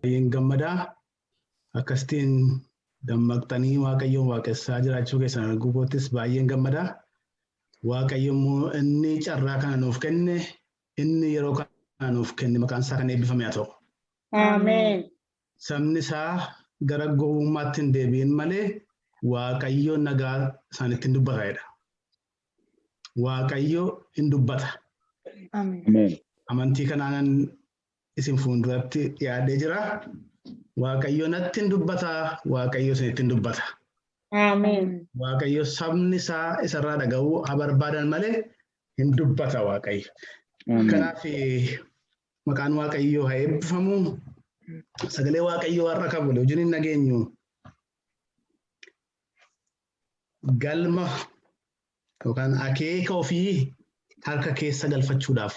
baay'een gammadaa akkasiin dammaqtanii waaqayyoon waaqessaa jiraachuu keessan arguu kootis baay'een gammadaa. Waaqayyo immoo inni carraa kana nuuf kenne, inni yeroo kana nuuf kenne maqaan isaa kan eebbifame haa ta'u. Ameen. Sabni isaa gara gowwummaatti hin deebi'in malee Waaqayyo nagaa isaanitti hin dubbatedha. Waaqayyo hin dubbata. Ameen. Amantii kanaan isin fuulduratti dhiyaadhee jira. Waaqayyo natti hin dubbata, Waaqayyo isinitti hin dubbata. Ameen. Waaqayyo sabni isaa isarraa dhaga'uu haa barbaadan malee hin dubbata Waaqayyo. Kanaaf maqaan Waaqayyoo haa eebbifamu. Sagalee Waaqayyoo har'a qabu wajjin hin dhageenyu. Galma yookaan akeeka ofii harka keessa galfachuudhaaf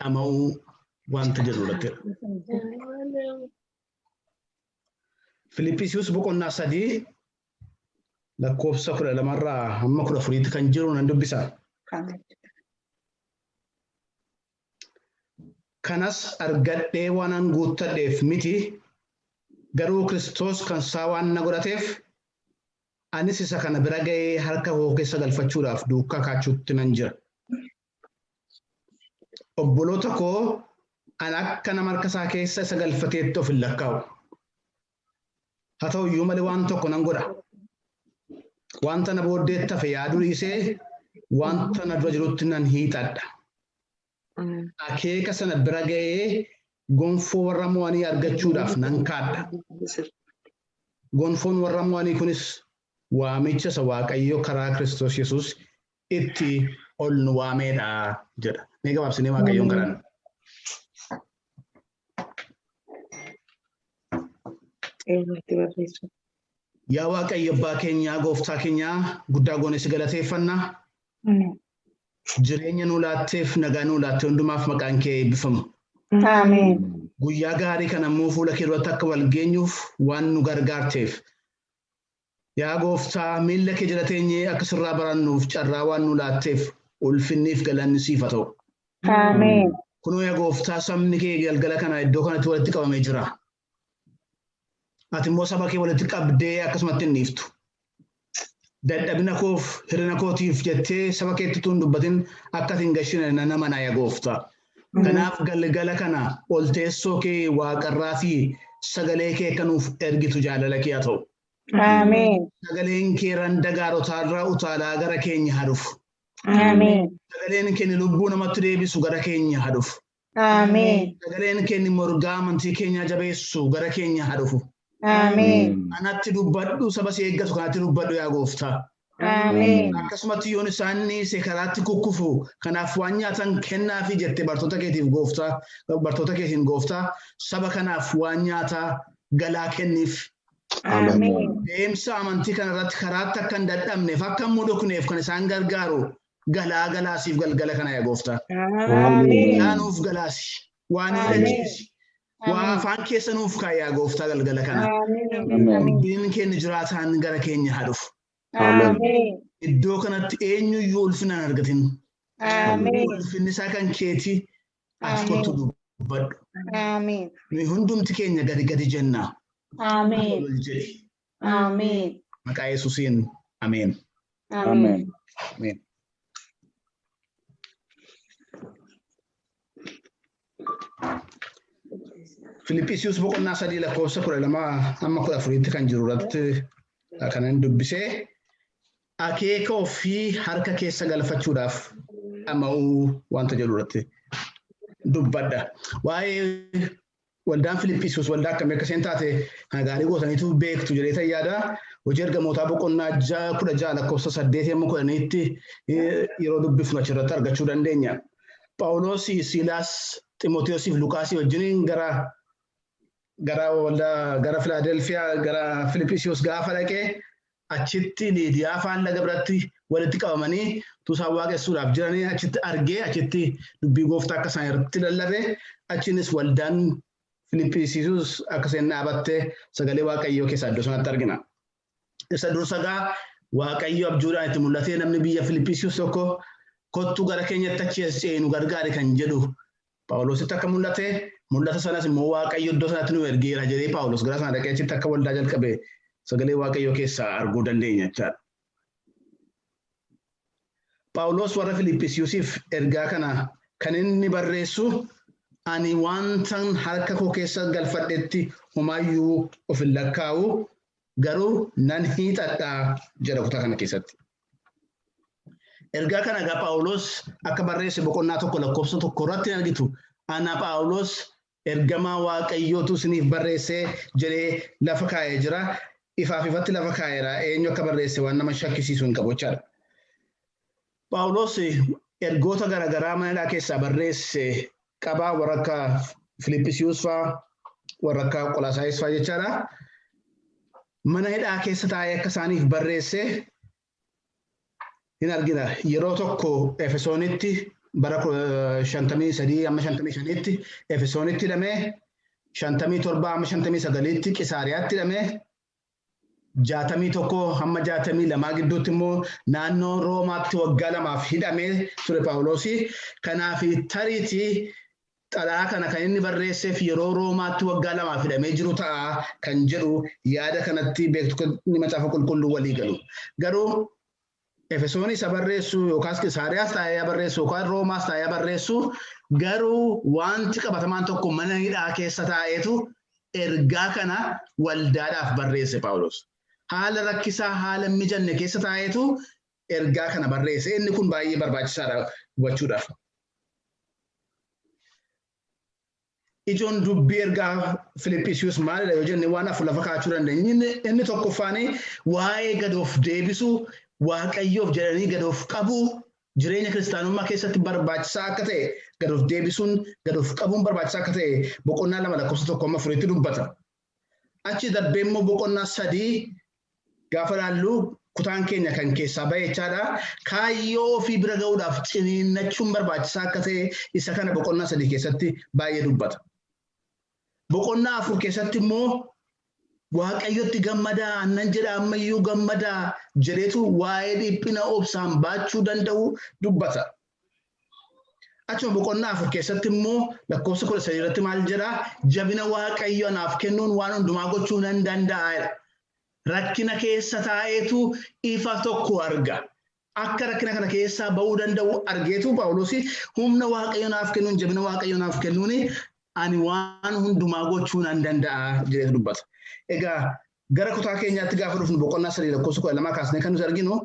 dhama'uu wanta jedhudha. Filiphisius boqonnaa 3 lakkoofsa 12 irraa hamma 14 kan jiru nan dubbisa. Kanas argadhee waanan guuttadheef miti, garuu Kiristoos kan isaa waan na godhateef anis isa kana bira ga'ee harka koo keessa galfachuudhaaf duukaa kaachuutti nan jira. Obboloota koo an akka nama harka isaa keessa isa galfateetti of hin lakkaa'u. Haa ta'u iyyuu malee waan tokko nan godha. Wanta na booddeetti hafe yaaduu dhiisee wanta na dura jirutti nan hiixadha. Akeeka sana bira ga'ee gonfoo warra mo'anii argachuudhaaf nan kaadha. Gonfoon warra mo'anii kunis waamicha isa Waaqayyo karaa Kiristoos Yesuus itti ol nu waamedha jedha. Mee gabaabsinee Waaqayyoon kadhanna. Yaa Waaqayyo abbaa keenyaa gooftaa keenyaa guddaa goone si galateeffanna. Jireenya nu laatteef nagaa nu laatte hundumaaf maqaan kee eebbifamu. Ameen. Guyyaa gaarii kana immoo fuula kee duratti akka wal geenyuuf waan nu gargaarteef. Yaa gooftaa miilla kee jala teenyee akka sirraa barannuuf carraa waan nu laatteef ulfinniif galanni siif haa ta'u. Ameen. Kunoo yaa gooftaa sabni kee galgala kana iddoo kanatti walitti qabamee jira. Ati immoo saba kee walitti qabdee akkasumatti hin dhiiftu. Dadhabina koof hirina kootiif jettee saba keetti tun dubbatin akka ati hin gashine nan amana yaa gooftaa. Kanaaf galgala kana ol teessoo kee waaqarraa fi sagalee kee akka nuuf ergitu jaalala kee haa ta'u. Ameen. Sagaleen kee randa gaarotaarraa utaalaa gara keenya haa dhufu. Ameen. Sagaleen kee lubbuu namatti deebisu gara keenya haa dhufu. Ameen. Sagaleen kee morgaa amantii keenyaa jabeessu gara keenya haa dhufu. Ameen. Anatti dubbadhu saba si eeggatu kanatti dubbadhu yaa gooftaa. Ameen. Akkasumatti yoon isaan dhiise karaatti kukkufu kanaaf waan nyaatan kennaafi jette bartoota keetiif gooftaa bartoota keetiin gooftaa saba kanaaf waan nyaataa galaa kenniif. Ameen. Deemsa amantii kanarratti karaatti akka hin dadhabneef akka hin mudokneef kan isaan gargaaru galaasiif galgala kana yaa gooftaa. Ameen. Yaanuuf galaasi waan hidhachiisi. Waan afaan keessa nuuf kaayaa gooftaa galgala kana. Dubbiin keenya jiraataan gara keenya haa dhufu. Ameen. Iddoo kanatti eenyuyyuu ulfina hin argatin. Ameen. Ulfinni isaa kan keeti ati kottu dubbadhu. Ameen. Nuyi hundumti keenya gadi jenna. Ameen. Ol jedhi. Ameen. Maqaa Yesuusiin ameen. Ameen. Ameen. Filiphisius boqonnaa 3 lakkoofsa 12 hamma 14 kan jiru irratti kanan dubbisee akeeka ofii harka keessa galfachuudhaaf dhama'uu wanta jedhu irratti dubbadha. Waa'ee waldaan Filiphisius waldaa akkamii akka isheen taate kan gaarii gootaniitu beektu jedhee yaada. Hojii ergamootaa boqonnaa 16 lakkoofsa 8 hamma 10tti yeroo dubbifnu achirratti argachuu dandeenya. Phaawulos, Siilaas, Ximootiyoosiif Luqaasii wajjin gara Filaadelfiyaa gara Filiphisius gaafa dhaqee achitti Liidiyaa afaan laga biratti walitti qabamanii tuusaan waaqessuudhaaf jiranii achitti argee achitti dubbii gooftaa akka isaan irratti lallabe achinis waldaan Filiphisius akka isheen dhaabattee sagalee Waaqayyoo keessaa iddoo sanatti argina. Isa dursagaa Waaqayyo abjuudhaan itti mul'atee namni biyya Filiphisius tokko kottu gara keenyatti achi seenu gargaare kan jedhu Phaawulositti akka mul'ate mul'ata sanas immoo Waaqayyo iddoo sanatti nu ergeera jedhee Phaawulos gara sana dhaqee achitti akka waldaa jalqabe sagalee Waaqayyoo keessaa arguu dandeenya jechaadha. Phaawulos warra Filiippisiiyusiif ergaa kana kan inni barreessu ani wantan harka koo keessa galfadhetti homaayyuu of hin lakkaa'u garuu nan hiixadhaa jedha kutaa kana keessatti. Ergaa kana egaa Phaawulos akka barreesse boqonnaa 1 lakkoofsa 1 irratti argitu. Ana Phaawulos ergamaa Waaqayyootu isiniif barreessee jedhee lafa kaa'ee jira. Ifaaf ifatti lafa kaa'eera. Eenyu akka barreesse waan nama shakkisiisu hin qabu jechaadha. Phaawulos ergoota garaagaraa mana hidhaa keessaa barreesse qabaa warra akka Filiippisiiyuus fa'aa warra akka Qolaasaayis fa'aa jechaadha. Mana hidhaa keessa taa'ee akka isaaniif barreesse hin argina. Yeroo tokko Efesoonitti bara 53 amma 55tti Efesoonitti hidhamee 57 amma 59tti Qisaariyaatti hidhamee 61 hamma 62 gidduutti immoo naannoo Roomaatti waggaa 2 hidhamee ture Phaawulosi. Kanaaf tariitii xalaa kana kan inni barreesseef yeroo Roomaatti waggaa 2 hidhamee jiru ta'a kan jedhu yaada kanatti beektonni macaafa qulqulluu walii galu. Garuu Efesoon isa barreessu yookaas Qisaariyaas taa'ee barreessu yookaan Roomaas taa'ee barreessu garuu wanti qabatamaan tokko mana hidhaa keessa taa'eetu ergaa kana waldaadhaaf barreesse Phaawulos. Haala rakkisaa haala mijanne keessa taa'eetu ergaa kana barreesse. Inni kun baay'ee barbaachisaadha hubachuudhaaf. Ijoon dubbii ergaa Filiippisiiyuus maalidha yoo jenne waan afur lafa kaa'achuu dandeenya. Inni tokkoffaanii waa'ee gad of deebisuu Waaqayyoof jedhanii gad of qabuu jireenya kiristaanummaa keessatti barbaachisaa akka ta'e gad of deebisuun gad of qabuun barbaachisaa akka ta'e boqonnaa 2 lakkoofsa 1 dubbata. Achi darbee immoo boqonnaa 3 gaafa laallu kutaan keenya kan keessaa ba'e jechaadha. Kaayyoo ofii bira ga'uudhaaf ciniinnachuun barbaachisaa akka ta'e isa kana boqonnaa 3 keessatti baay'ee dubbata. Boqonnaa 4 keessatti immoo Waaqayyotti gammadaa annan jedha ammayyuu gammadaa jedhetu waa'ee dhiphina obsaan baachuu danda'u dubbata. Achuma boqonnaa 4 keessatti immoo lakkoofsa 13 irratti maal jedha jabina Waaqayyo anaaf kennuun waan hundumaa gochuu nan danda'a. Rakkina keessa taa'eetu ifa tokko arga. Akka rakkina kana keessaa ba'uu danda'u argeetu Phaawulos humna Waaqayyo anaaf kennuun jabina Waaqayyo anaaf kennuun ani waan hundumaa gochuu nan danda'a jedhetu dubbata. Egaa gara kutaa keenyaatti gaafa dhufnu boqonnaa 3 lakkoofsa 12 kaasnee kan nuti arginu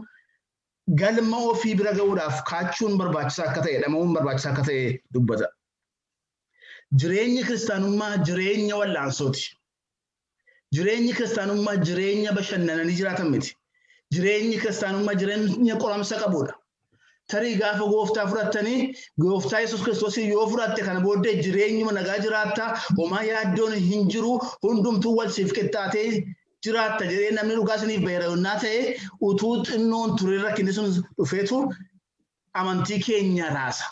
galma ofii bira ga'uudhaaf kaachuun barbaachisaa akka ta'e dhama'uun barbaachisaa akka ta'e dubbata. Jireenyi kiristaanummaa jireenya wal'aansooti. Jireenyi kiristaanummaa jireenya bashannananii jiraatan miti. Jireenyi kiristaanummaa jireenya qoramsa qabudha. Tarii gaafa gooftaa fudhattanii gooftaa Yesuus Kiristoos yoo fudhatte kana booddee jireenyuma nagaa jiraatta homaa yaaddoon hin jiru hundumtuu wal siif qixxaatee jiraatta jedhee namni dhugaa isiniif beerannaa ta'e utuu xinnoon ture rakkinni sun dhufeetu amantii keenya raasa.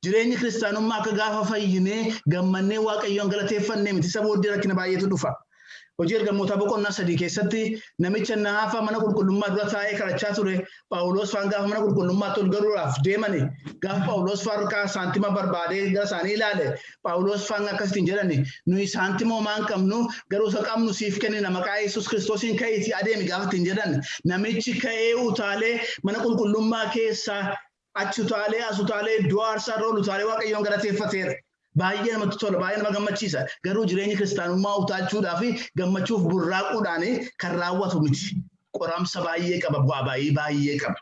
Jireenyi kiristaanummaa akka gaafa fayyinee gammannee Waaqayyoon galateeffannee miti isa booddee rakkina baay'eetu dhufa. Hojii ergamootaa boqonnaa 3 keessatti namicha naafa mana qulqullummaa dura taa'ee kadhachaa ture Phaawulos faan gaafa mana qulqullummaatti ol galuudhaaf deemani gaafa Phaawulos faan harkaa saantima barbaadee gara isaanii ilaale Phaawulos faan akkasitiin jedhani nuyi saantima homaa hin qabnu garuu isa qabnu siif kennina maqaa Yesuus Kiristoosiin ka'iitii adeemi gaafa ittiin jedhan namichi ka'ee utaalee mana qulqullummaa keessaa achi utaalee as utaalee iddoo aarsaa irra utaalee Waaqayyoon galateeffateera. Baay'ee namatti tola, baay'ee nama gammachiisa. Garuu jireenyi kiristaanummaa utaalchuudhaa fi gammachuuf burraaquudhaan kan raawwatu miti. Qoramsa baay'ee qaba, bu'aa baay'ee qaba.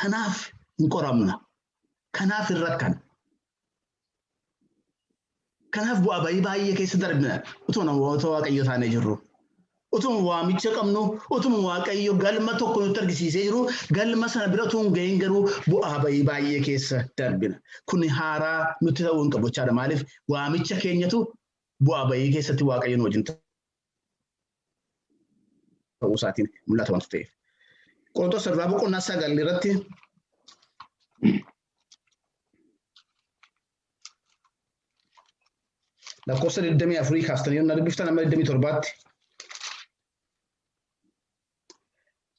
Kanaaf hin qoramna. Kanaaf hin rakkan. Kanaaf bu'aa baay'ee keessa darbina. Utuma namoota Waaqayyo taanee jirru. Utuma waamicha qabnu, utuma Waaqayyo galma tokko nutti argisiisee jiru, galma sana bira utuu hin gahin garuu bu'aa baay'ee keessa darbina. Kun haaraa nutti ta'uu hin qabu jechaadha. Maaliif waamicha keenyatu bu'aa baay'ee keessatti Waaqayyoon wajjin ta'uu isaatiin mul'ata wanti ta'eef. Qorontos irraa boqonnaa 9 irratti lakkoofsa 24 kaastanii yoo dubbiftan amma 27tti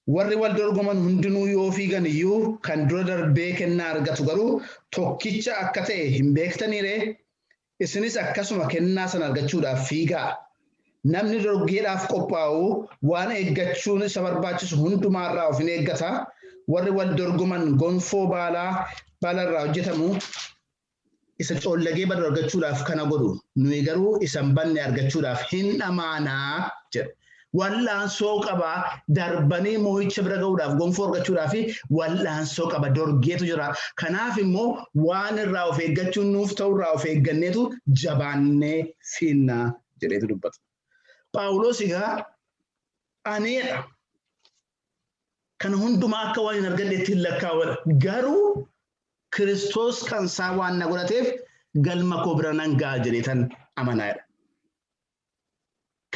warri wal dorgoman hundinuu yoo fiigan iyyuu kan dura darbee kennaa argatu garuu tokkicha akka ta'e hin beektaniire isinis akkasuma kennaa sana argachuudhaaf fiigaa. Namni dorgommiidhaaf qophaa'u waan eeggachuun isa barbaachisu hundumaarraa of hin eeggata. Warri wal dorgoman gonfoo baalarraa hojjetamu isa coollagee badu argachuudhaaf kana godhu. Nuyi garuu isa hin banne argachuudhaaf hin dhamaanaa jedha. Wallaansoo qaba darbanii moo'icha bira ga'uudhaaf gonfoo argachuudhaaf wallaansoo qaba dorgeetu jira. Kanaaf immoo waan irraa of eeggachuun nuuf ta'u irraa of eegganneetu jabaannee fiinnaa jedheetu dubbata. Phaawulos egaa aneedha. Kan hundumaa akka waan hin argadheetti hin lakkaawwadha. Garuu Kiristoos kan isaa waan na godhateef galma koo bira nan ga'a jedheetan amanaadha.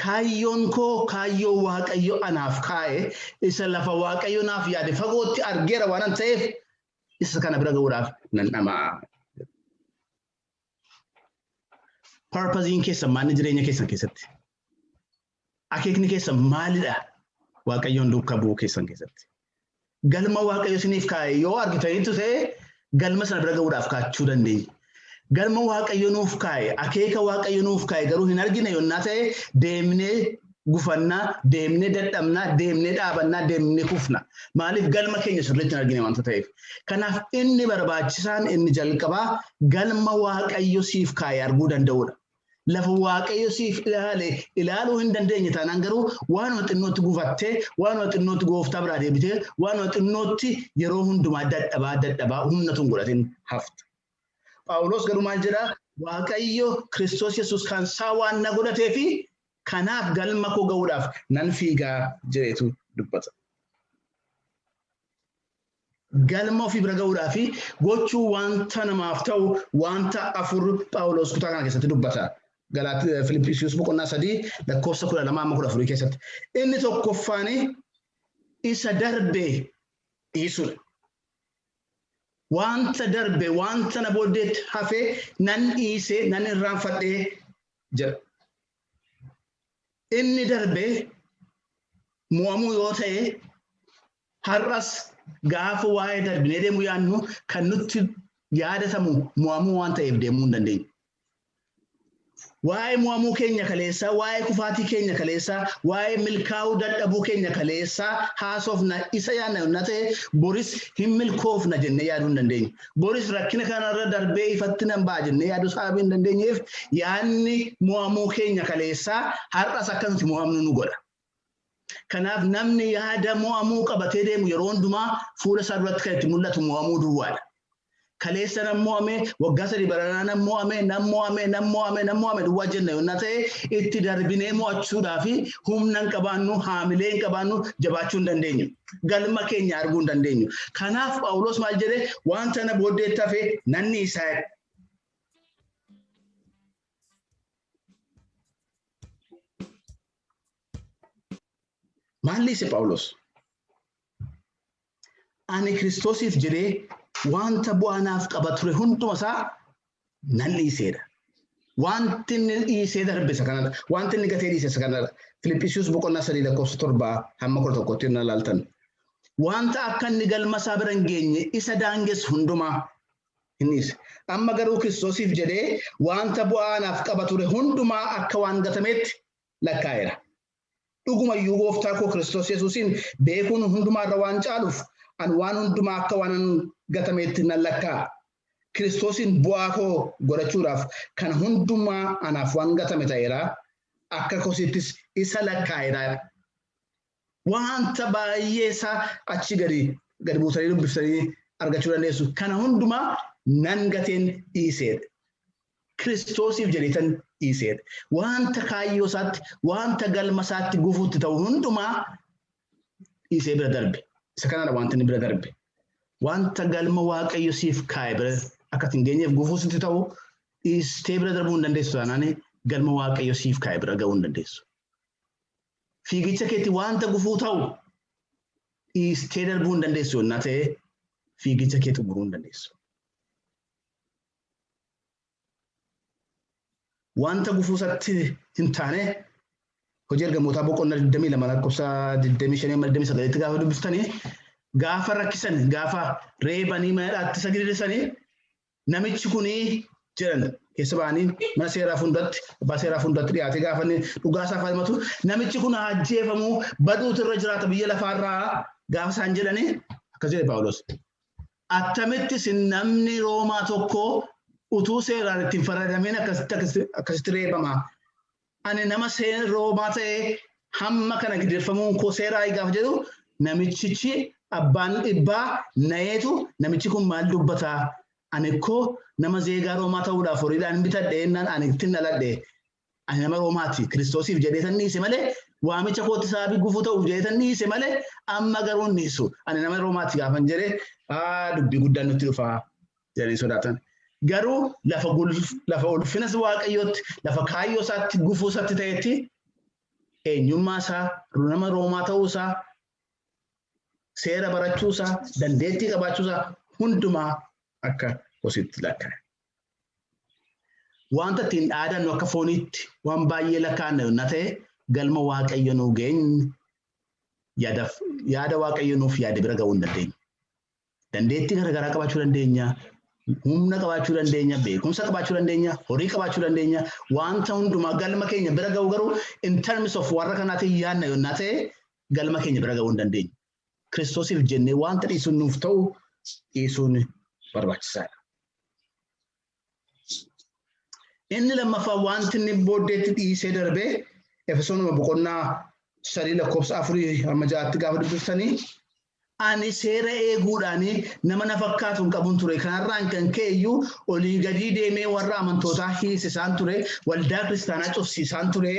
Kaayyoon koo kaayyoo Waaqayyo anaaf kaa'e isa lafa Waaqayyo naaf yaade fagootti argeera waan ta'eef isa kana bira ga'uudhaaf nan dhama'a. Purpose-iin keessan maalni jireenya keessan keessatti? Akeekni keessan maalidha? Waaqayyoon duukaa bu'uu keessan keessatti. Galma Waaqayyo isiniif kaa'e yoo argitaniitu ta'e galma sana bira ga'uudhaaf kaachuu dandeenya. Galma Waaqayyo nuuf kaa'e, akeeka Waaqayyo nuuf kaa'e garuu hin argine yonnaa ta'e deemnee gufannaa, deemnee dadhabnaa, deemnee dhaabannaa, deemnee kufna. Maaliif galma keenya sirriitti hin argine waanta ta'eef. Kanaaf inni barbaachisaan inni jalqabaa galma Waaqayyo siif kaa'e arguu danda'uudha. Lafa Waaqayyo siif ilaaluu hin dandeenye taanaan garuu waanuma xinnootti gufattee, waanuma xinnootti gooftaa biraa deebitee, waanuma xinnootti yeroo hundumaa dadhabaa humna tun godhatin hafta. Phaawulos garuu maal jedhaa? Waaqayyo Kiristoos Yesuus kan isaa waan na godhatee fi kanaaf galma koo ga'uudhaaf nan fiigaa jedheetu dubbata. Galma ofii bira ga'uudhaa fi gochuu wanta namaaf ta'u wanta afur Phaawulos kutaa kana keessatti dubbata. Filiphisius boqonnaa 3 lakkoofsa 12-14 keessatti. Inni tokkoffaani isa darbe dhiisudha. Wanta darbe wanta na booddeetti hafe nan dhiise nan irraanfadhee jedha. Inni darbe mo'amuu yoo ta'e har'as gaafa waa'ee darbinee deemuu yaadnu kan nutti yaadatamu mo'amuu waan ta'eef deemuu hin dandeenyu. Waa'ee mo'amuu keenya kaleessaa, waa'ee kufaatii keenya kaleessaa, waa'ee milkaa'uu dadhabuu keenya kaleessaa haasofna isa yaadna yonnaa ta'e boris hin milkoofna jennee yaaduu hin dandeenyu. Boris rakkina kanarra darbee ifatti nan ba'a jennee yaaduu sababii hin dandeenyeef yaadni mo'amuu keenya kaleessaa har'as akka nuti mo'amnu nu godha. Kanaaf namni yaada mo'amuu qabatee deemu yeroo hundumaa fuula isaa duratti kan itti mul'atu mo'amuu duwwaadha. Kaleessa nan mo'ame, waggaa 3 baranaa nan mo'ame duwwaa jenna yonnaa ta'e itti darbinee mo'achuudhaa fi humna hin qabaannu, haamilee hin qabaannu, jabaachuu hin dandeenyu. Galma keenya arguu hin dandeenyu. Kanaaf Phaawulos maal jedhee wanta na booddeetti hafe nan dhiisa. Maal dhiise Phaawulos? Ani Kiristoosiif jedhee wanta bu'aanaaf qaba ture hunduma isaa nan dhiiseedha. Wanti inni dhiisee darbe isa kanadha. Wanti inni gatee dhiise isa kanadha. Filiphisius boqonnaa 3 lakkoofsa 7-11 irra ilaaltan. Wanta akka inni galma isaa bira hin geenye isa daangessu hundumaa hin dhiise. Amma garuu Kiristoosiif jedhee wanta bu'aanaaf qaba ture hundumaa akka waan gatameetti lakkaa'eera. Dhugumayyuu gooftaa koo Kiristoos Yesuusiin beekuun hundumaarra waan caaluuf an waan hundumaa akka waan gatameetti nan lakkaa'a. Kiristoosiin bu'aa koo godhachuudhaaf kan hundumaa anaaf waan gatame ta'eera. Akka kosittis isa lakkaa'eera. Wanta baay'ee isaa achi gadi buusanii dubbisanii argachuu dandeessu. Kana hundumaa nan gateen dhiiseedha. Kiristoosiif jedheetan dhiiseedha. Wanta kaayyoo isaatti, wanta galma isaatti gufuutti ta'u hundumaa dhiisee bira darbe. Isa kanadha wanti inni bira darbe. Wanta galma Waaqayyo siif kaa'e bira akka hin geenyeef gufuutti ta'u dhiistee bira darbuu hin dandeessu taanaan galma Waaqayyo siif kaa'e bira ga'uu hin dandeessu. Fiigicha keetti wanta gufuu ta'u dhiistee darbuu hin dandeessu yonnaa ta'e fiigicha kee xumuruu hin dandeessu. Wanta gufuusatti hin taane hojii ergamootaa boqonnaa 22 lakkoofsa 25 gaafa dubbistanii gaafa rakkisan gaafa reebanii maadhaatti isa gidirsanii namichi kunii jedhan keessa ba'anii mana seeraa fuulduratti abbaa seeraa fuulduratti dhiyaatee gaafa dhugaa isaa falmatu namichi kun ajjeefamuu baduutu irra jiraata biyya lafaarraa gaafa isaan jedhanii akkas jedhe Phaawulos. Attamittis namni Roomaa tokko utuu seeraan ittiin faradameen akkasitti reebama. Ani nama Roomaa ta'ee hamma kana gidirfamuun koo seeraa gaafa jedhu namichichi abbaan dhibbaa na'eetu namichi kun maal dubbataa? Ani koo nama zeegaa Roomaa ta'uudhaaf horiidhaan bitadhe ennaan ani ittiin dhaladhe. Ani nama Roomaati Kiristoosiif jedheetan dhiise malee waamicha kootti sababii gufuu ta'uuf jedheetan dhiise malee amma garuu dhiisu. Ani nama Roomaati gaafan jedhee dubbii guddaan nutti dhufaa jedhanii sodaatan. Garuu lafa ulfinas waaqayyootti lafa kaayyoo isaatti gufuu isaatti ta'etti eenyummaa isaa nama Roomaa ta'uu isaa seera barachuu isaa dandeettii qabaachuu isaa hundumaa akka kositti lakkaa'e. Wanta ittiin dhaadannu akka fooniitti waan baay'ee lakkaa'anna yoo ta'e galma waaqayyo nuu geenye yaada waaqayyo nuuf yaade bira ga'uu hin dandeenye. Dandeettii garaagaraa qabaachuu dandeenya. Humna qabaachuu dandeenya, beekumsa qabaachuu dandeenya, horii qabaachuu dandeenya, wanta hundumaa galma keenya bira ga'u garuu in terms of warra kanaatiin yaadna yoo ta'e galma keenya bira ga'uu hin dandeenya. Kiristoosiif jennee wanta dhiisuun nuuf ta'u dhiisuun barbaachisaadha. Inni lammaffaa wanti inni booddeetti dhiisee darbee Efesoonuma boqonnaa 3:4-6 gaafa dubbistanii ani seera eeguudhaanii nama na fakkaatu hin qabun ture kanarraan kan ka'eyyuu olii gadii deemee warra amantootaa hiisisaan ture waldaa kiristaanaa cufsiisaan ture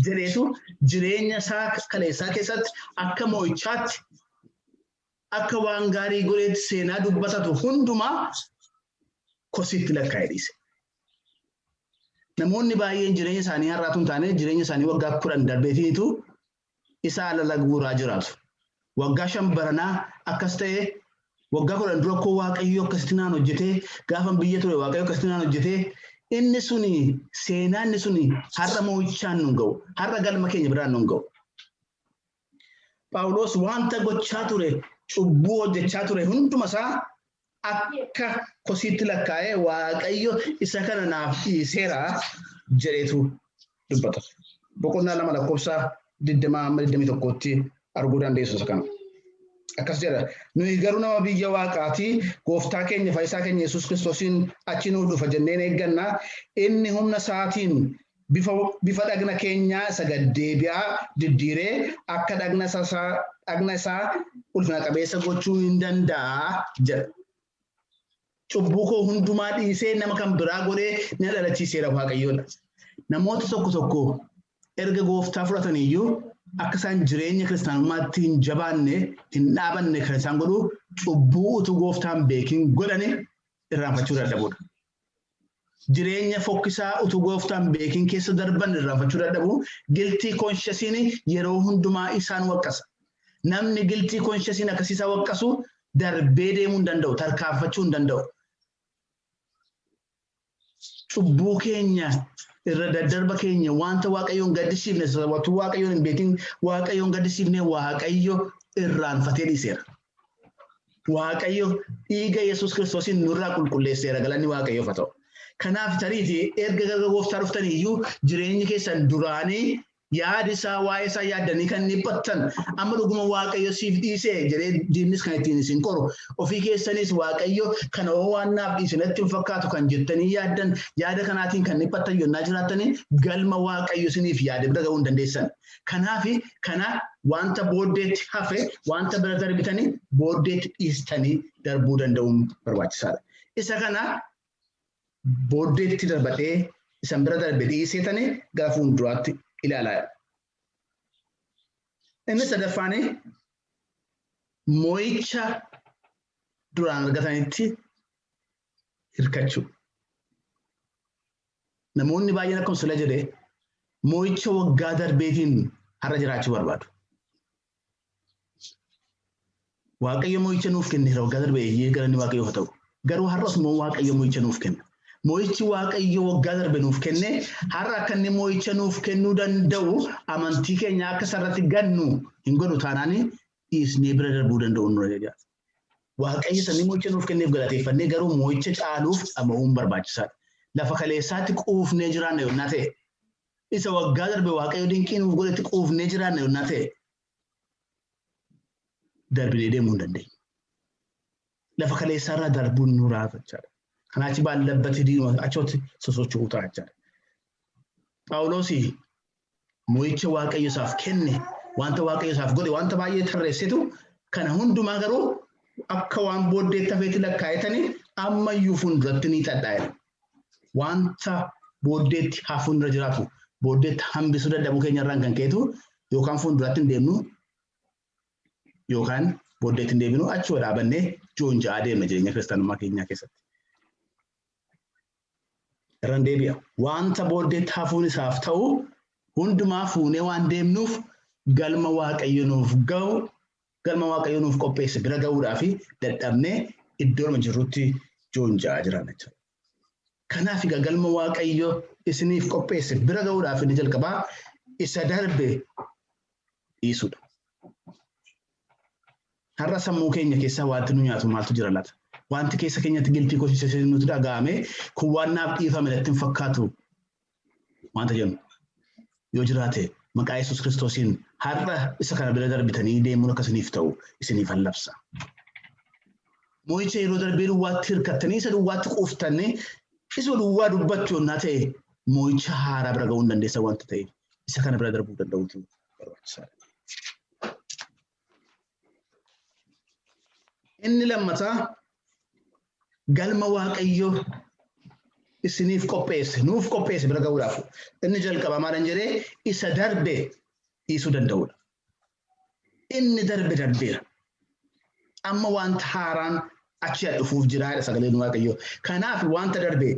jedheetu jireenya isaa kaleessaa keessatti akka moo'ichaatti akka waan gaarii godheetti seenaa dubbatatu hundumaa kositti lakkaa'ee dhiise. Namoonni baay'een jireenya isaanii har'aatu hin taane jireenya isaanii waggaa 10 darbeetiitu isa alala guuraa jiraatu. Waggaa 5 baranaa akkas ta'e waggaa 10 dura koo waaqayyo akkasitti naan hojjetee gaafa biyya ture waaqayyo akkasitti naan hojjetee inni suni seenaa inni suni har'a moo'ichaan nu ga'u har'a galma keenya biraan nu ga'u. Phaawulos wanta gochaa ture cubbuu hojjechaa ture hunduma isaa akka kositti lakkaa'ee waaqayyo isa kana naaf dhiiseera jedheetu dubbata. Boqonnaa 2 lakkoofsa 20-21tti arguu dandeessu isa kana. Akkas jedha nuyi garuu nama biyya waaqaatii gooftaa keenya fayyisaa keenya Yesuus Kiristoosiin achi nuuf dhufa jenneen eeggannaa inni humna isaatiin bifa dhagna keenyaa isa gaddeebi'aa diddiiree akka dhagna isaa ulfina qabeessa gochuu hin danda'a jedha. Cubbuu koo hundumaa dhiisee nama kan biraa godhee na dhalachiiseera waaqayyoodha. Namoota tokko erga gooftaa fudhataniyyuu akka isaan jireenya kiristaanummaatti hin jabaanne hin dhaabanne kan isaan godhu cubbuu utuu gooftaan beekin godhane irraanfachuu dadhabuudha. Jireenya fokkisaa utuu gooftaan beekin keessa darban irraanfachuu dadhabu giltii koonshasiin yeroo hundumaa isaan waqqasa. Namni giltii koonshasiin akkasiisaa waqqasu darbee deemuu hin danda'u, tarkaanfachuu hin danda'u. Cubbuu keenya irra daddarba keenya wanta waaqayyoon gaddisiifne sababatu waaqayyoon hin beekin waaqayyoon gaddisiifne waaqayyo irraanfatee dhiiseera. Waaqayyo dhiiga Yesuus Kiristoosiin nurraa qulqulleesseera galanni waaqayyoof haa ta'u. Kanaaf tariitii erga gara gooftaa dhuftanii iyyuu jireenyi keessan duraanii yaada isaa waa'ee isaa yaaddanii kan dhiphattan amma dhuguma waaqayyo siif dhiisee jedhee diinnis kan ittiin isin qoru ofii keessanis waaqayyo kana waan naaf dhiise natti hin fakkaatu kan jettanii yaaddan yaada kanaatiin kan dhiphattan yonnaa jiraatanii galma waaqayyo isiniif yaade bira ga'uu hin dandeessan. Kanaaf kana wanta booddeetti hafe wanta bira darbitanii booddeetti dhiistanii darbuu danda'uun barbaachisaadha. Isa kana booddeetti darbadhee isan bira darbe dhiiseetanii gara fuulduraatti ilaalaa. Inni sadaffaanii moo'icha duraan argatanitti hirkachuu. Namoonni baay'een akkuma sila jedhee moo'icha waggaa darbeetiin har'a jiraachuu barbaadu. Waaqayyo moo'icha nuuf kenneera waggaa darbee galanni waaqayyoof haa ta'u. Garuu har'as immoo waaqayyo moo'icha nuuf kenna. Mo'ichi waaqayyo waggaa darbe nuuf kenne har'a akka inni mo'icha nuuf kennuu danda'u amantii keenya akka sarratti gannu hin godhu taanaani dhiisnee bira darbuu danda'u nurra jedha. Waaqayyo sanni mo'icha nuuf kenneef galateeffannee garuu mo'icha caaluuf dhama'uun barbaachisaadha. Lafa kaleessaatti quufnee jiraanna yonnaa ta'e isa waggaa darbe waaqayyo dinqii nuuf godhetti quufnee jiraanna yonnaa ta'e darbinee deemuu hin dandeenye. Lafa kaleessaarraa darbuun nu raafachaadha. Kanaachi baallabatti diinuma achooti sosocho'uu ta'achaadha. Phaawulosi mo'icha waaqayyo isaaf kenne wanta waaqayyo isaaf godhe wanta baay'ee tarreessitu kana hundumaa garuu akka waan booddeetti hafeetti lakkaa'etanii ammayyuu fuulduratti ni xadhaa'e. Wanta booddeetti hafuun irra jiraatu booddeetti hambisuu dadhabuu keenyarraan kan ka'etu yookaan fuulduratti hin deemnu yookaan booddeetti hin deebinu achuma dhaabannee joonja'aa deemna jireenya kiristaanummaa keenyaa keessatti. Irraan deebi'a. Wanta booddeetti hafuun isaaf ta'u hundumaa fuunee waan deemnuuf galma waaqayyo nuuf ga'u galma waaqayyo nuuf qopheesse bira ga'uudhaaf dadhabnee iddoo jirrutti joonja'aa jiraanna jechuudha. Kanaaf egaa galma waaqayyo isiniif qopheesse bira ga'uudhaaf inni jalqabaa isa darbe dhiisudha. Har'a sammuu keenya keessaa wanti nu nyaatu maaltu jira laata? Wanti keessa keenyatti giltii kosiisee nuti dhaga'ame kun waan naaf dhiifame natti hin fakkaatu wanta jennu yoo jiraate maqaa Yesuus Kiristoosiin har'a isa kana bira darbitanii deemuun akkasiniif ta'u isiniif labsa. Mo'icha yeroo darbee duwwaatti hirkattanii isa duwwaatti quuftanii isa duwwaa dubbachuu yonnaa ta'e mo'icha haaraa bira ga'uu hin dandeessan wanta ta'eef isa kana bira darbuu danda'uutu barbaachisaadha. Inni lammataa galma waaqayyo isiniif qopheesse nuuf qopheesse bira ga'uudhaaf inni jalqaba maalan jedhee isa darbe dhiisuu danda'udha. Inni darbe darbeera. Amma wanta haaraan achi dhufuuf jira sagaleen waaqayyo. Kanaaf wanta darbe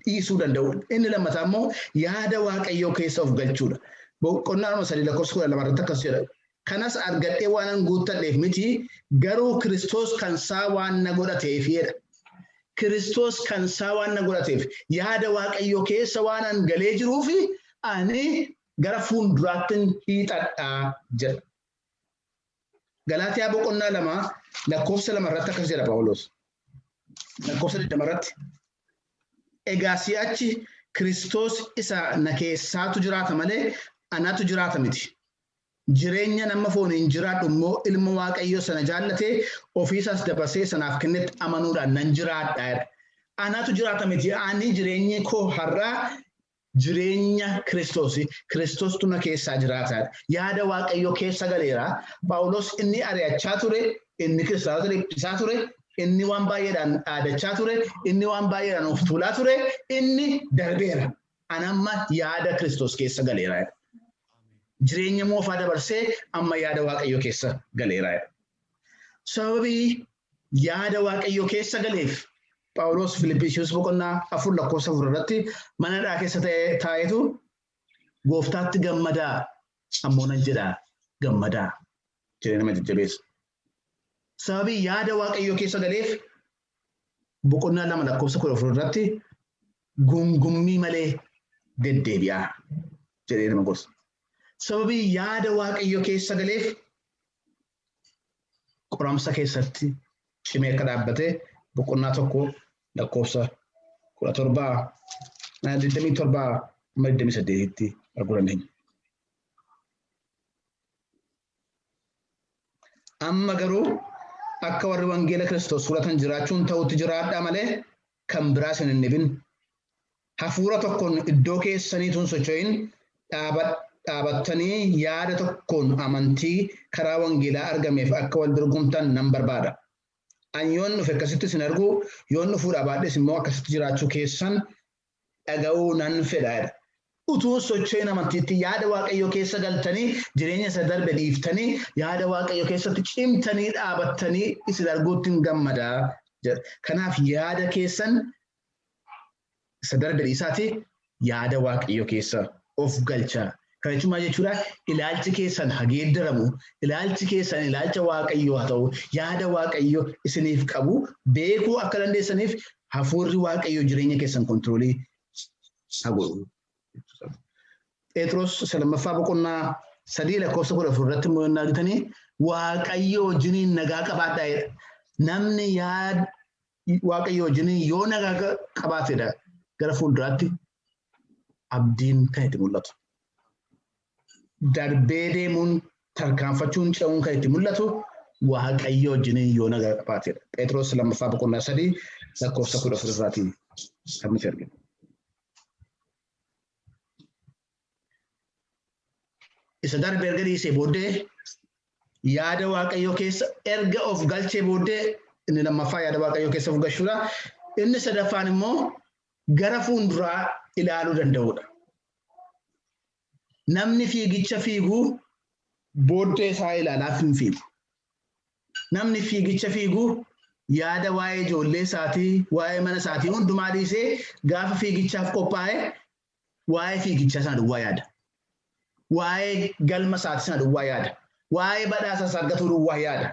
dhiisuu danda'u. Inni lammataa immoo yaada waaqayyoo keessa of galchuudha. Boqonnaa 3:12 akkas jedha. Kanas argadhee waan guuttadheef miti garuu Kiristoos kan isaa waan na godhateef jedha. Kiristoos kan isaa waan na godhateef yaada waaqayyoo keessa waan an galee jiruufi ani gara fuulduraattiin hiixadhaa jedha. Galaatiyaa boqonnaa 2:2 irratti akkas jedha Phaawulos. 20 irratti. Egaa si'achi Kiristoos isa na keessaatu jiraata malee anatu jiraata miti. Jireenya nama fooniin jiraadhu immoo ilma waaqayyoo sana jaallatee ofiisaas dabarsee sanaaf kennetti amanuudhaan nan jiraadha. Anatu jiraata miti ani jireenyi koo har'aa jireenya Kiristoosi. Kiristoostu na keessaa jiraataadha. Yaada waaqayyoo keessa galeera. Phaawulos inni ari'achaa ture, inni kiristaanota dhiphisaa ture, inni waan baay'eedhaan dhaadachaa ture, inni waan baay'eedhaan of tuulaa ture, inni darbeera. Anamma yaada Kiristoos keessa galeera. Jireenya moofaa dabarsee amma yaada waaqayyoo keessa galeera. Sababii yaada waaqayyoo keessa galeef Phaawulos Filiphisiyoos boqonnaa 4:4 irratti manadhaa keessa taa'etu gooftaatti gammadaa ammoo nan jedhaa gammadaa jedhee nama jajjabeessa. Sababii yaada waaqayyoo keessa galeef boqonnaa 2:14 irratti gungummii malee deddeebi'aa jedhee nama gorsa. Sababii yaada waaqayyoo keessa galeef qoramsa keessatti cimee akka dhaabbatee boqonnaa 1:17-27-28tti arguu dandeenya. Amma garuu akka warri wangeela Kiristoos fudhatan jiraachuun ta'utti jiraadhaa malee kan biraas hin dhibin. Hafuura tokkoon iddoo keessaniituun socho'in dhaabattanii yaada tokkoon amantii karaa wangeelaa argameef akka wal dorgomtan nan barbaada. Ani yoon dhufe akkasitti sin argu yoon dhufuudhaa baadhes immoo akkasitti jiraachuu keessan dhaga'uu nan fedhaadha. Utuu socho'in amantiitti yaada waaqayyoo keessa galtanii jireenya isa darbe dhiiftanii yaada waaqayyoo keessatti cimtanii dhaabattanii isin arguutti hin gammadaa jedha. Kanaaf yaada keessan isa darbe dhiisaati yaada waaqayyoo keessa of galchaa. Kana jechuudha ilaalchi keessan hageeddaramu, ilaalchi keessan ilaalcha waaqayyoo haa ta'u, yaada waaqayyoo isiniif qabu beekuu akka dandeessaniif hafuurri waaqayyo jireenya keessan kontroolii haguugu. Petros salamaffaa boqonnaa 3:14 irratti immoo yoo argitanii waaqayyo wajjiniin nagaa qabaadhaa. Namni yaad waaqayyo wajjiniin yoo nagaa qabaatedha gara fuulduraatti abdiin kan itti mul'atu. Darbee deemuun tarkaanfachuun ce'uun kan itti mul'atu waaqayyo wajjiniin yoo nagaa qabaatedha. Petros salamaffaa boqonnaa 3:14 irraatii kan nuti arginu. Isa darbe erga dhiisee booddee yaada waaqayyoo keessa erga of galchee booddee inni lammaffaa yaada waaqayyoo keessa of galchuudha. Inni sadaffaan immoo gara fuulduraa ilaaluu danda'uudha. Namni fiigicha fiigu booddee isaa ilaalaaf hin fiigu. Namni fiigicha fiigu yaada waa'ee ijoollee isaatii, waa'ee mana isaatii hundumaa dhiisee gaafa fiigichaaf qophaa'e waa'ee fiigichaa sana duwwaa yaada. Waa'ee galma isaatii sana duwwaa yaada. Waa'ee badhaasa isaa argatu duwwaa yaada.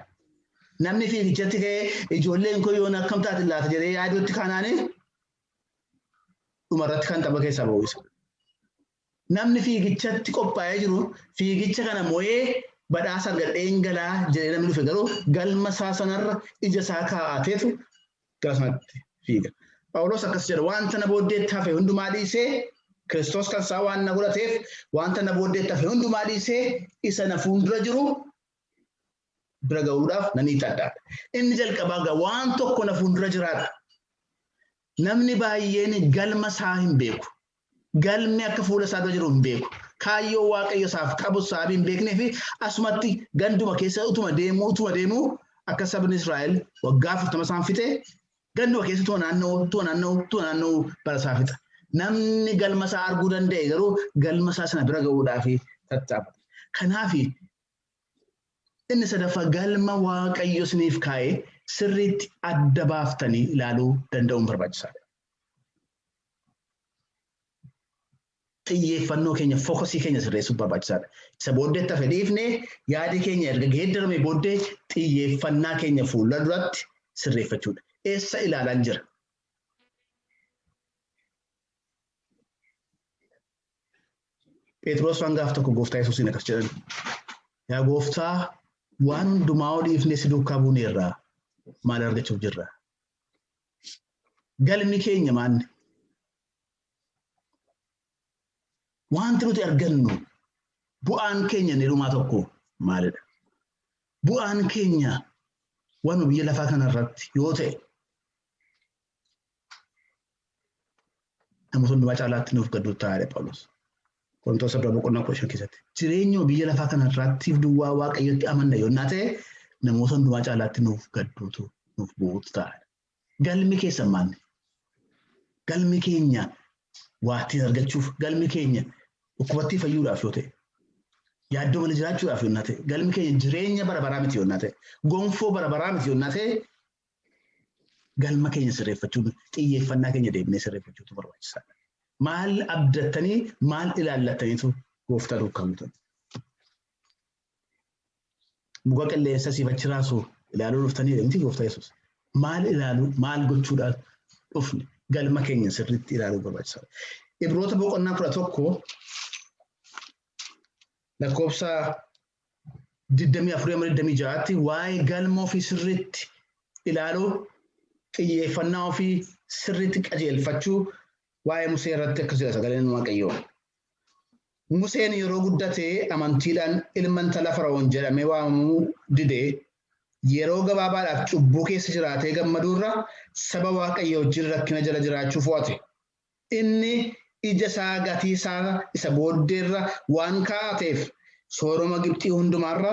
Namni fiigichatti ka'ee ijoolleen koo yoon akkam taate laata jedhee yaaduutti kanaanii dhumarratti kan tapha keessaa ba'uusa. Namni fiigichatti qophaa'ee jiru fiigicha kana moo'ee badhaasa argadheen galaa jedhee namni dhufe garuu galma isaa sanarra ija isaa kaa'ateetu gara sanatti fiiga. Phaawulos akkas jedha wanta na booddeetti hafe hundumaa dhiisee Kiristoos kan isaa waan na godhateef wanta na booddeetti hafe hundumaa dhiisee isa na fuuldura jiru bira ga'uudhaaf nan hiixadha. Inni jalqabaa waan tokko na fuuldura jiraadha. Namni baay'een galma isaa hin beeku. Galmi akka fuula isaa dura jiru hin beeku. Kaayyoo waaqayyo isaaf qabu isaa hin beeknee fi asumatti ganduma keessa utuma deemuu akka sabni Israa'el waggaa 40 isaan fixe ganduma keessa naannoo bara isaa fixa. Namni galma isaa arguu danda'e garuu galma isaa sana bira ga'uudhaaf tattaafata. Kanaaf inni sadaffaa galma waaqayyo isiniif kaa'ee sirriitti adda baaftanii ilaaluu danda'uun barbaachisaadha. Xiyyeeffannoo keenya fookasii keenya sirreessuun barbaachisaadha. Isa booddeetti hafe dhiifnee yaadi keenya erga geeddarame booddee xiyyeeffannaa keenya fuula duratti sirreeffachuudha. Eessa ilaalaan jira? Phexros waan gaaf tokko gooftaa Yesuusiin akkas jedhan. Yaa gooftaa waan hundumaa dhiifnee si duukaa buuneerraa maal argachuuf jirra? Galmi keenya maanni? Wanti nuti argannu bu'aan keenya inni dhumaa tokko maalidha? Bu'aan keenya waan biyya lafaa kanarratti yoo ta'e namoota hundumaa caalaatti nuuf gadduu taa'aadha Phaawulos. Qorontos boqonnaa 15 keessatti. Jireenya biyya lafaa kanarratti duwwaa waaqayyotti amanna yoo ta'e namoota hundumaa caalaatti nuuf gadduutu nuuf bu'uutu taa'aadha. Galmi keessan maalni? Galmi keenya waatti argachuuf galmi keenya dhukkubatti fayyuudhaaf yoo ta'e yaaddoo malee jiraachuudhaaf yoo ta'e galmi keenya jireenya bara baraa miti yoo ta'e gonfoo bara baraa miti yoo ta'e galma keenya sirreeffachuun xiyyeeffannaa keenya deebinee sirreeffachuutu barbaachisaadha. Maal abdattanii maal ilaallattaniitu gooftaa duukaa buutan? Muka qilleensa siif achi raasuu ilaaluu dhuftanii miti gooftaa Yesuus. Maal ilaaluu maal gochuudhaan dhufne galma keenya sirriitti ilaaluu barbaachisaadha. Ibroota boqonnaa 11 lakkoofsa 24-26tti waa'ee galma ofii sirriitti ilaaluu xiyyeeffannaa ofii sirriitti qajeelfachuu waa'ee Musee irratti akkas jedha sagaleen Waaqayyoo. Museen yeroo guddatee amantiidhaan ilma intala Fara'oon jedhamee waamamuu didee yeroo gabaabaadhaaf cubbuu keessa jiraatee gammaduurra saba Waaqayyoo wajjin rakkina jala jiraachuu fo'ate. Inni ija isaa gatii isaa isa booddeerra waan kaa'ateef sooroma Gibxii hundumaarra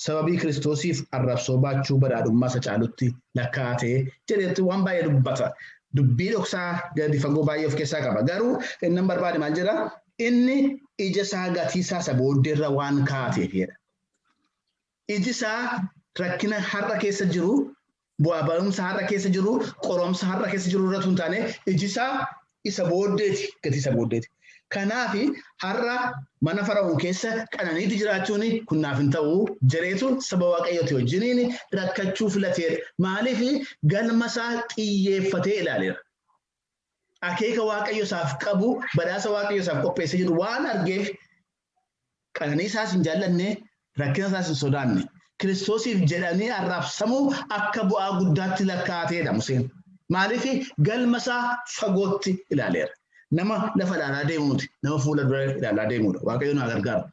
sababii Kiristoosiif arrabsoo baachuu badhaadhummaa isa caalutti lakkaa'atee jedhetti waan baay'ee dubbata. Dubbii dhoksaa gadi fagoo baay'ee of keessaa qaba. Garuu inni barbaade maal jedha? Inni ija isaa gatii isaa isa booddeerra waan kaa'ateef jedha. Iji isaa rakkina har'a keessa jiru, bu'aa ba'umsa har'a keessa jiru, qoromsa har'a keessa jiru irratti hin taane iji isaa isa booddeeti, gatii isa booddeeti. Kanaaf har'a mana Fara'oon keessa qananiitti jiraachuun kun naaf hin ta'u jedheetu saba Waaqayyooti wajjiniin rakkachuu filateera. Maaliif galma isaa xiyyeeffatee ilaaleera. akeeka waaqayyo isaaf qabu badhaasa waaqayyo isaaf qopheessee jiru waan argeef qananii isaas hin jaallanne rakkina isaas hin sodaanne Kiristoosiif jedhanii arrabsamuu akka bu'aa guddaatti lakkaa'ateedha Museen. Maaliif galma isaa fagootti ilaaleera. Nama lafa ilaalaa deemuuti. Nama fuula dura ilaalaa deemuudha. Waaqayyo nu gargaaru.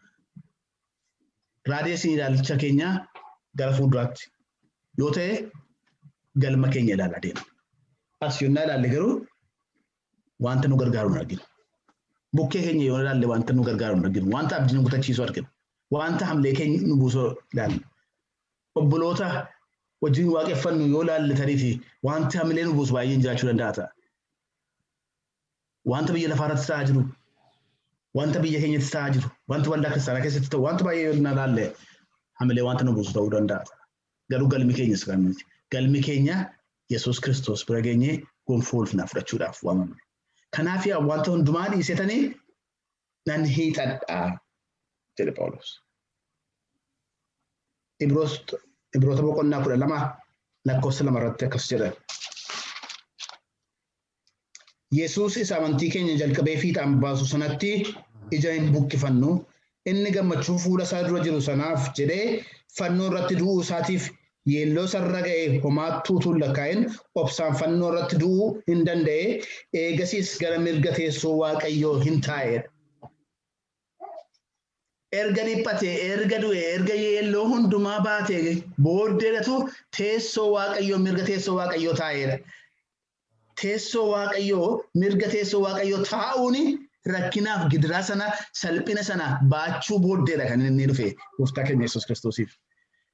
Raadeessi ilaalcha keenya gara fuulduraatti yoo ta'e galma keenya ilaalaa deema. As yonnaa ilaalle garuu wanta nu gargaaru hin arginu. Bukkee keenya yoo ilaalle wanta nu gargaaru hin arginu. Wanta abdii nu kutachiisu arginu. Wanta hamlee keenya nu buusoo ilaalla. Obboloota wajjin waaqeffannu yoo ilaalletaniifi wanta hamlee nu buusu baay'een jiraachuu danda'a ta'a. Wanta biyya lafaa irratti ta'aa jiru, wanta biyya keenyatti ta'aa jiru, wanta waldaa kiristaanaa keessatti ta'u, wanta baay'ee yoo ilaalle hamlee wanta nu buusu ta'uu danda'a. Garuu galmi keenyas kan miti. Galmi keenya Yesuus Kiristoos bira geenyee gonfoo ulfinaa fudhachuudhaaf waamamne. Kanaaf wanta hundumaa dhiisetanii nan hiixadhaa jedhe Phaawulos. Ibroota boqonnaa 12 lakkoofsa 2 irratti akkas jedha. Yesuus isa amantii keenya jalqabee fiixaan baasu sanatti ija hin buqqifannu. Inni gammachuu fuula isaa dura jiru sanaaf jedhee fannoo irratti du'uu isaatiif yeelloo sarara ga'e homaattuu tuun lakkaa'in obsaan fannoo irratti du'uu hin danda'e eegasiis gara mirga teessoo waaqayyoo hin taa'edha. Erga dhiphate, erga du'e, erga yeelloo hundumaa baate booddeedhatu teessoo waaqayyoo mirga teessoo waaqayyoo taa'edha. Teessoo waaqayyoo mirga teessoo waaqayyoo taa'uuni rakkinaaf gidiraa sana salphina sana baachuu booddeedha kan inni dhufe gooftaa keenya Yesuus Kiristoosiif.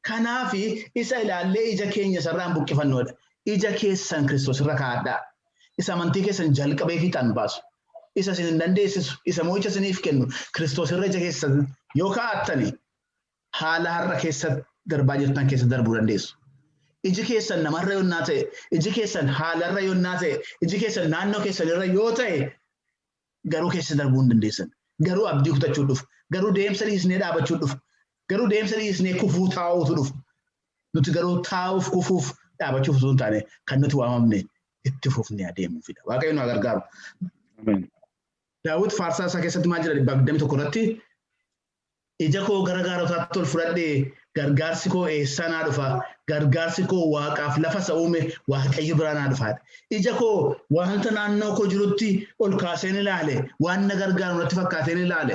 Kanaaf isa ilaallee ija keenya sarraan buqqifannoodha. Ija keessan Kiristoos irra kaa'adhaa. Isa amantii keessan jalqabee fiixaan baasu. Isa isin hin dandeessisu, isa mo'icha isiniif kennu Kiristoos irra ija keessan yoo kaa'attani haala har'a keessa darbaa jirtan keessa darbuu dandeessu. Iji keessan namarra yonnaa ta'e, iji keessan haalarra yonnaa ta'e, iji keessan naannoo keessan irra yoo ta'e garuu keessa darbuu hin dandeessan. Garuu abdii kutachuu dhufu. Garuu deemsa dhiisnee dhaabachuu dhufu. Garuu deemsa dhiisnee kufuu taa'uutu dhufu. Nuti garuu taa'uuf kufuuf dhaabachuuf osoo hin taane kan nuti waamamne itti fufnee adeemuufidha. Waaqayyo nu gargaaru. Daawit faarsaa isaa keessatti maal jedha 21 irratti ija koo gara gaarotaatti ol fudhadhee gargaarsi koo eessaa naa dhufa? Gargaarsi koo waaqaaf lafa isa uume waaqayyo biraa naa dhufaadha. Ija koo wanta naannoo koo jirutti ol kaaseen ilaale, waan na gargaaru natti fakkaateen ilaale,